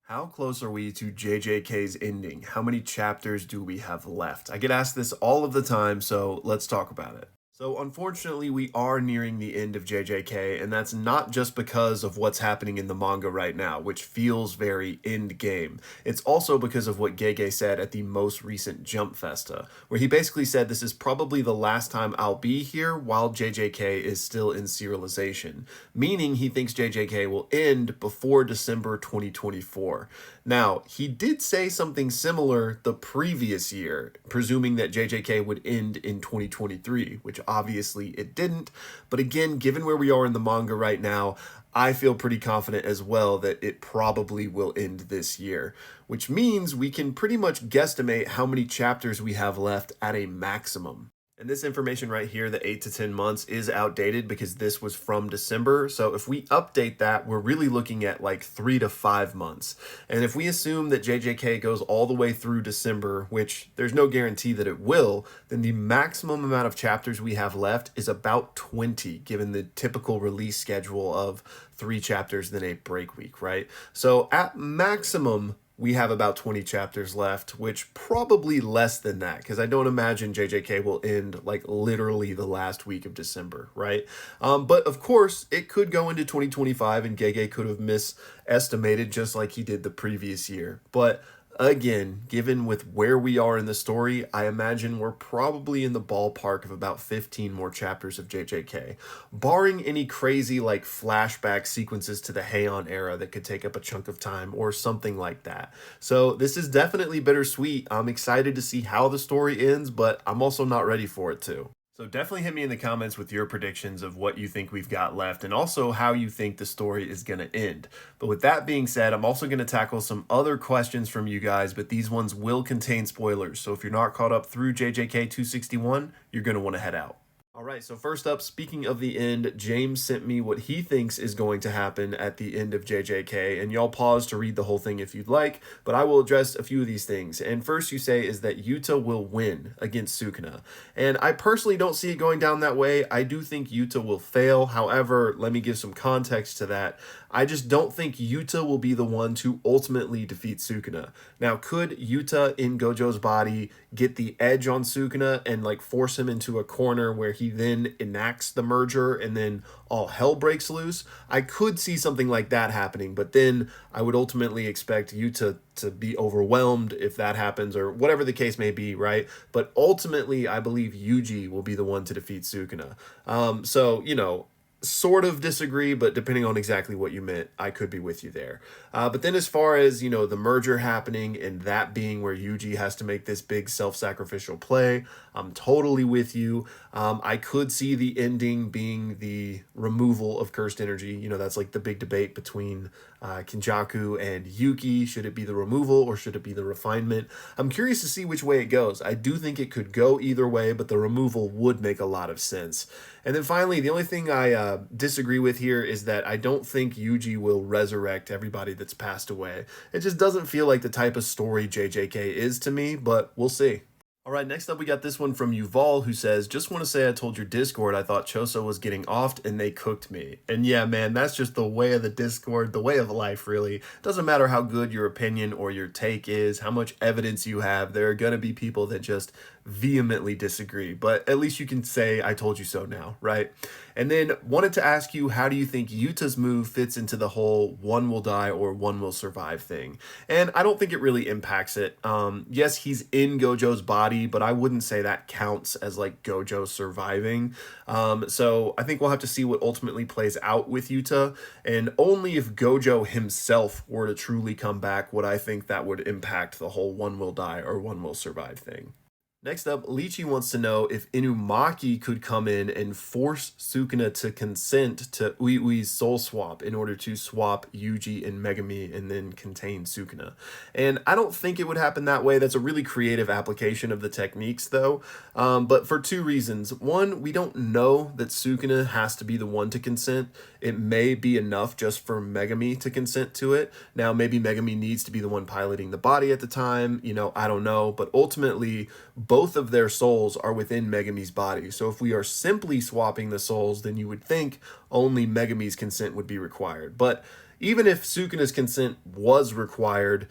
How close are we to JJK's ending? How many chapters do we have left? I get asked this all of the time, so let's talk about it. So, unfortunately, we are nearing the end of JJK, and that's not just because of what's happening in the manga right now, which feels very end game. It's also because of what Gege said at the most recent Jump Festa, where he basically said this is probably the last time I'll be here while JJK is still in serialization, meaning he thinks JJK will end before December 2024. Now, he did say something similar the previous year, presuming that JJK would end in 2023, which obviously it didn't. But again, given where we are in the manga right now, I feel pretty confident as well that it probably will end this year, which means we can pretty much guesstimate how many chapters we have left at a maximum. And this information right here, the 8 to 10 months, is outdated because this was from December. So if we update that, we're really looking at like 3 to 5 months. And if we assume that JJK goes all the way through December, which there's no guarantee that it will, then the maximum amount of chapters we have left is about 20, given the typical release schedule of 3 chapters, then a break week, right? So at maximum, we have about 20 chapters left, which probably less than that, because I don't imagine JJK will end like literally the last week of December, right? But of course, it could go into 2025 and Gege could have misestimated just like he did the previous year. But again, given with where we are in the story, I imagine we're probably in the ballpark of about 15 more chapters of JJK, barring any crazy like flashback sequences to the Heian era that could take up a chunk of time or something like that. So this is definitely bittersweet. I'm excited to see how the story ends, but I'm also not ready for it to. So definitely hit me in the comments with your predictions of what you think we've got left and also how you think the story is going to end. But with that being said, I'm also going to tackle some other questions from you guys, but these ones will contain spoilers. So if you're not caught up through JJK 261, you're going to want to head out. All right, so first up, speaking of the end, James sent me what he thinks is going to happen at the end of JJK, and y'all pause to read the whole thing if you'd like, but I will address a few of these things. And first you say is that Yuta will win against Sukuna, and I personally don't see it going down that way. I do think Yuta will fail. However, let me give some context to that. I just don't think Yuta will be the one to ultimately defeat Sukuna. Now, could Yuta in Gojo's body get the edge on Sukuna and like force him into a corner where he then enacts the merger and then all hell breaks loose? I could see something like that happening, but then I would ultimately expect Yuta to be overwhelmed if that happens or whatever the case may be, right? But ultimately, I believe Yuji will be the one to defeat Sukuna. Sort of disagree, but depending on exactly what you meant, I could be with you there. But then as far as, the merger happening and that being where Yuji has to make this big self-sacrificial play, I'm totally with you. I could see the ending being the removal of cursed energy. That's like the big debate between Kinjaku and Yuki. Should it be the removal or should it be the refinement? I'm curious to see which way it goes. I do think it could go either way, but the removal would make a lot of sense. And then finally, the only thing I disagree with here is that I don't think Yuji will resurrect everybody that's passed away. It just doesn't feel like the type of story JJK is to me, but we'll see. All right, next up we got this one from Yuval who says, just want to say I told your Discord I thought Choso was getting offed and they cooked me. And yeah, man, that's just the way of the Discord, the way of life, really. Doesn't matter how good your opinion or your take is, how much evidence you have, there are going to be people that just vehemently disagree. But at least you can say, I told you so now, right? And then wanted to ask you, how do you think Yuta's move fits into the whole one will die or one will survive thing? And I don't think it really impacts it. Yes, he's in Gojo's body, but I wouldn't say that counts as like Gojo surviving. So I think we'll have to see what ultimately plays out with Yuta. And only if Gojo himself were to truly come back would I think that would impact the whole one will die or one will survive thing. Next up, Lychee wants to know if Inumaki could come in and force Sukuna to consent to Ui's soul swap in order to swap Yuji and Megami and then contain Sukuna. And I don't think it would happen that way. That's a really creative application of the techniques, though. But for two reasons. One, we don't know that Sukuna has to be the one to consent. It may be enough just for Megami to consent to it. Now, maybe Megami needs to be the one piloting the body at the time. I don't know. But ultimately, both of their souls are within Megami's body. So if we are simply swapping the souls, then you would think only Megami's consent would be required. But even if Sukuna's consent was required,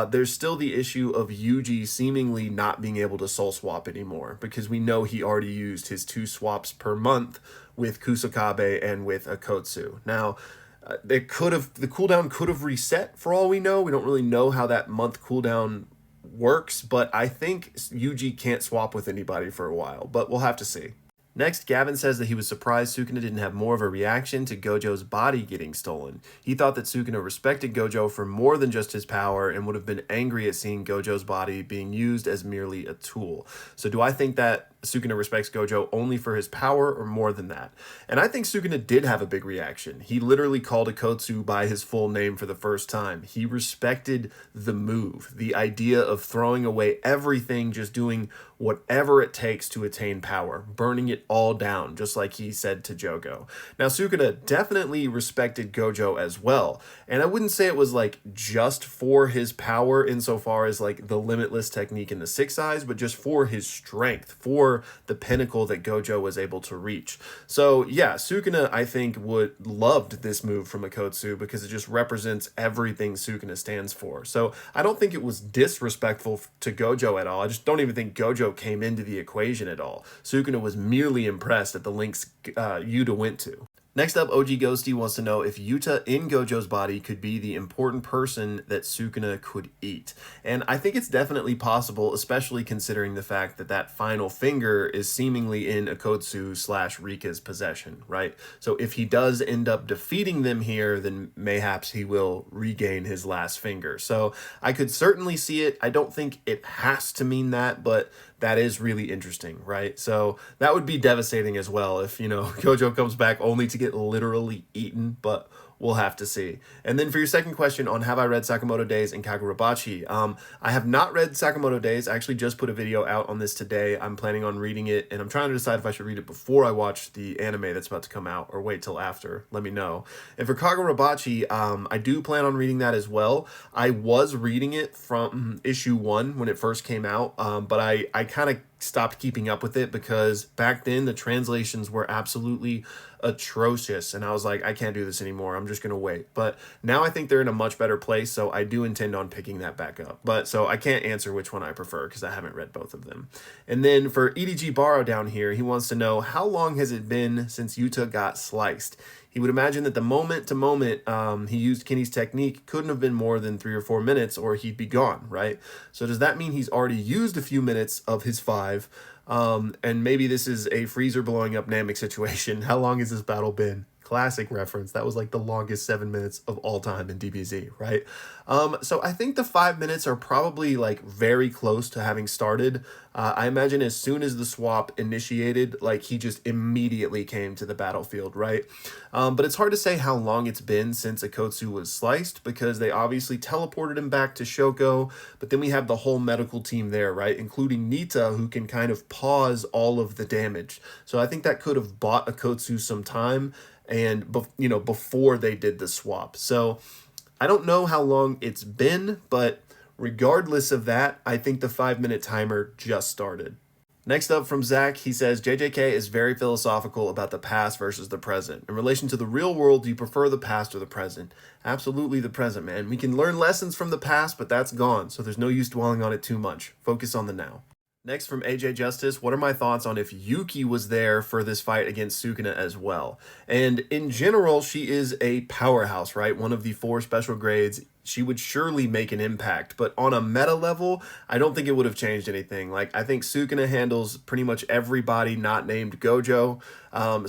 there's still the issue of Yuji seemingly not being able to soul swap anymore, because we know he already used his 2 swaps per month with Kusakabe and with Akotsu. Now, the cooldown could have reset for all we know. We don't really know how that month cooldown works, but I think Yuji can't swap with anybody for a while, but we'll have to see. Next, Gavin says that he was surprised Sukuna didn't have more of a reaction to Gojo's body getting stolen. He thought that Sukuna respected Gojo for more than just his power and would have been angry at seeing Gojo's body being used as merely a tool. So do I think that Sukuna respects Gojo only for his power or more than that? And I think Sukuna did have a big reaction. He literally called Akotsu by his full name for the first time. He respected the move, the idea of throwing away everything, just doing whatever it takes to attain power, burning it all down, just like he said to Jogo. Now, Sukuna definitely respected Gojo as well, and I wouldn't say it was like just for his power insofar as like the limitless technique in the 6 eyes, but just for his strength, for the pinnacle that Gojo was able to reach. So yeah, Sukuna, I think, loved this move from Akotsu because it just represents everything Sukuna stands for. So I don't think it was disrespectful to Gojo at all. I just don't even think Gojo came into the equation at all. Sukuna was merely impressed at the links Yuta went to. Next up, OG Ghosty wants to know if Yuta in Gojo's body could be the important person that Sukuna could eat. And I think it's definitely possible, especially considering the fact that that final finger is seemingly in Akotsu/Rika's possession, right? So if he does end up defeating them here, then mayhaps he will regain his last finger. So I could certainly see it. I don't think it has to mean that, but that is really interesting, right? So that would be devastating as well if, Gojo comes back only to get literally eaten, but we'll have to see. And then for your second question on have I read Sakamoto Days and Kagurabachi, I have not read Sakamoto Days. I actually just put a video out on this today. I'm planning on reading it, and I'm trying to decide if I should read it before I watch the anime that's about to come out or wait till after. Let me know. And for Kagurabachi, I do plan on reading that as well. I was reading it from issue 1 when it first came out, but I kind of stopped keeping up with it because back then the translations were absolutely atrocious, and I was like, I can't do this anymore. I'm just gonna wait. But now I think they're in a much better place, so I do intend on picking that back up. But so I can't answer which one I prefer because I haven't read both of them. And then for EDG Barrow down here, he wants to know how long has it been since Yuta got sliced. He would imagine that the moment to moment he used Kinney's technique couldn't have been more than 3 or 4 minutes or he'd be gone, right? So does that mean he's already used a few minutes of his 5? And maybe this is a freezer blowing up Namek situation. How long has this battle been? Classic reference. That was like the longest 7 minutes of all time in DBZ, right? So I think the 5 minutes are probably like very close to having started. I imagine as soon as the swap initiated, like he just immediately came to the battlefield, right? But it's hard to say how long it's been since Akotsu was sliced because they obviously teleported him back to Shoko, but then we have the whole medical team there, right? Including Nita, who can kind of pause all of the damage. So I think that could have bought Akotsu some time and before they did the swap. So I don't know how long it's been, but regardless of that, I think the 5-minute timer just started. Next up from Zach, he says, JJK is very philosophical about the past versus the present. In relation to the real world, do you prefer the past or the present? Absolutely the present, man. We can learn lessons from the past, but that's gone, so there's no use dwelling on it too much. Focus on the now. Next from AJ Justice, what are my thoughts on if Yuki was there for this fight against Sukuna as well? And in general, she is a powerhouse, right? One of the 4 special grades. She would surely make an impact, but on a meta level, I don't think it would have changed anything. Like, I think Sukuna handles pretty much everybody not named Gojo.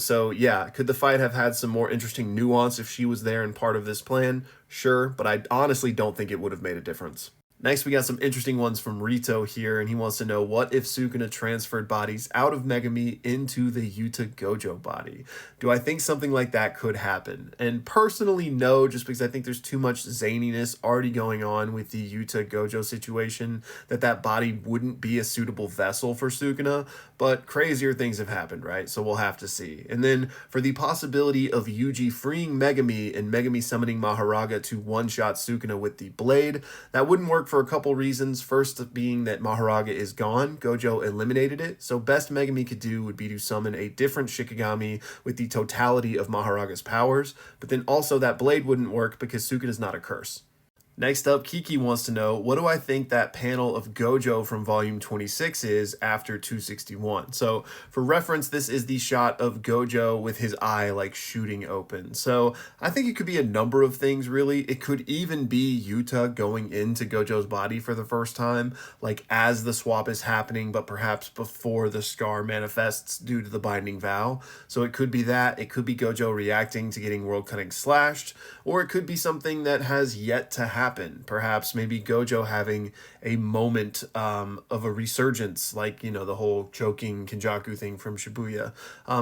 So yeah, could the fight have had some more interesting nuance if she was there and part of this plan? Sure, but I honestly don't think it would have made a difference. Next, we got some interesting ones from Rito here, and he wants to know, what if Sukuna transferred bodies out of Megami into the Yuta Gojo body? Do I think something like that could happen? And personally, no, just because I think there's too much zaniness already going on with the Yuta Gojo situation, that body wouldn't be a suitable vessel for Sukuna, but crazier things have happened, right? So we'll have to see. And then for the possibility of Yuji freeing Megami and Megami summoning Maharaga to one-shot Sukuna with the blade, that wouldn't work work for a couple reasons. First being that Maharaga is gone. Gojo eliminated it. So best Megami could do would be to summon a different Shikigami with the totality of Maharaga's powers. But then also that blade wouldn't work because Sukuna is not a curse. Next up, Kiki wants to know, what do I think that panel of Gojo from volume 26 is after 261? So for reference, this is the shot of Gojo with his eye like shooting open. So I think it could be a number of things, really. It could even be Yuta going into Gojo's body for the first time, like as the swap is happening, but perhaps before the scar manifests due to the binding vow. So it could be that. It could be Gojo reacting to getting world cutting slashed, or it could be something that has yet to happen. Perhaps maybe Gojo having a moment of a resurgence, like, you know, the whole choking Kenjaku thing from Shibuya.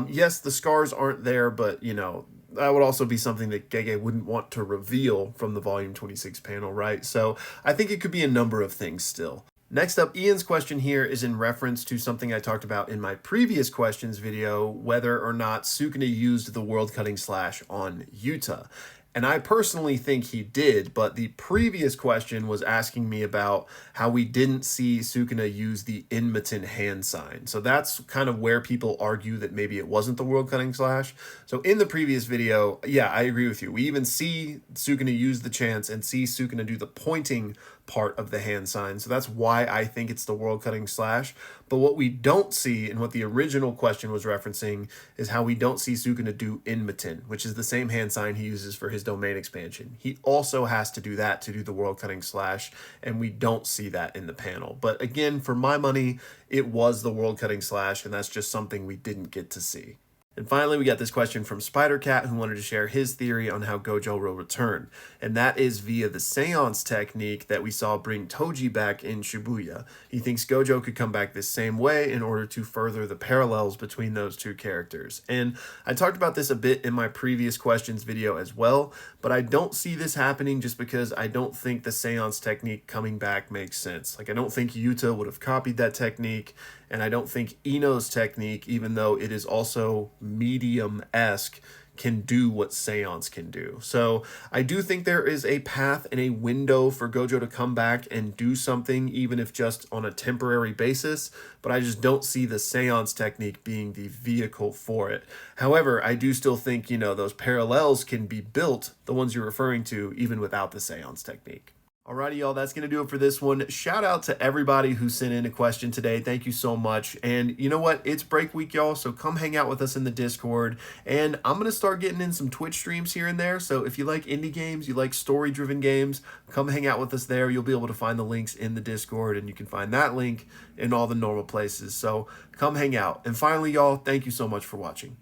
Yes, the scars aren't there, but, you know, that would also be something that Gege wouldn't want to reveal from the volume 26 panel, right? So I think it could be a number of things still. Next up, Ian's question here is in reference to something I talked about in my previous questions video, whether or not Sukuna used the world cutting slash on Yuta. And I personally think he did, but the previous question was asking me about how we didn't see Sukuna use the Inmitten hand sign. So that's kind of where people argue that maybe it wasn't the world cutting slash. So in the previous video, yeah, I agree with you. We even see Sukuna use the chance and see Sukuna do the pointing part of the hand sign. So that's why I think it's the world cutting slash. But what we don't see, and what the original question was referencing, is how we don't see Sukuna do Inmitten, which is the same hand sign he uses for his domain expansion. He also has to do that to do the world cutting slash, and we don't see that in the panel. But again, for my money, it was the world cutting slash, and that's just something we didn't get to see. And finally, we got this question from Spider-Cat, who wanted to share his theory on how Gojo will return. And that is via the seance technique that we saw bring Toji back in Shibuya. He thinks Gojo could come back this same way in order to further the parallels between those two characters. And I talked about this a bit in my previous questions video as well, but I don't see this happening just because I don't think the seance technique coming back makes sense. Like, I don't think Yuta would have copied that technique, and I don't think Ino's technique, even though it is also medium-esque, can do what Seance can do. So I do think there is a path and a window for Gojo to come back and do something, even if just on a temporary basis, but I just don't see the Seance technique being the vehicle for it. However, I do still think, you know, those parallels can be built, the ones you're referring to, even without the Seance technique. Alrighty, y'all, that's going to do it for this one. Shout out to everybody who sent in a question today. Thank you so much. And you know what? It's break week, y'all, so come hang out with us in the Discord. And I'm going to start getting in some Twitch streams here and there. So if you like indie games, you like story-driven games, come hang out with us there. You'll be able to find the links in the Discord, and you can find that link in all the normal places. So come hang out. And finally, y'all, thank you so much for watching.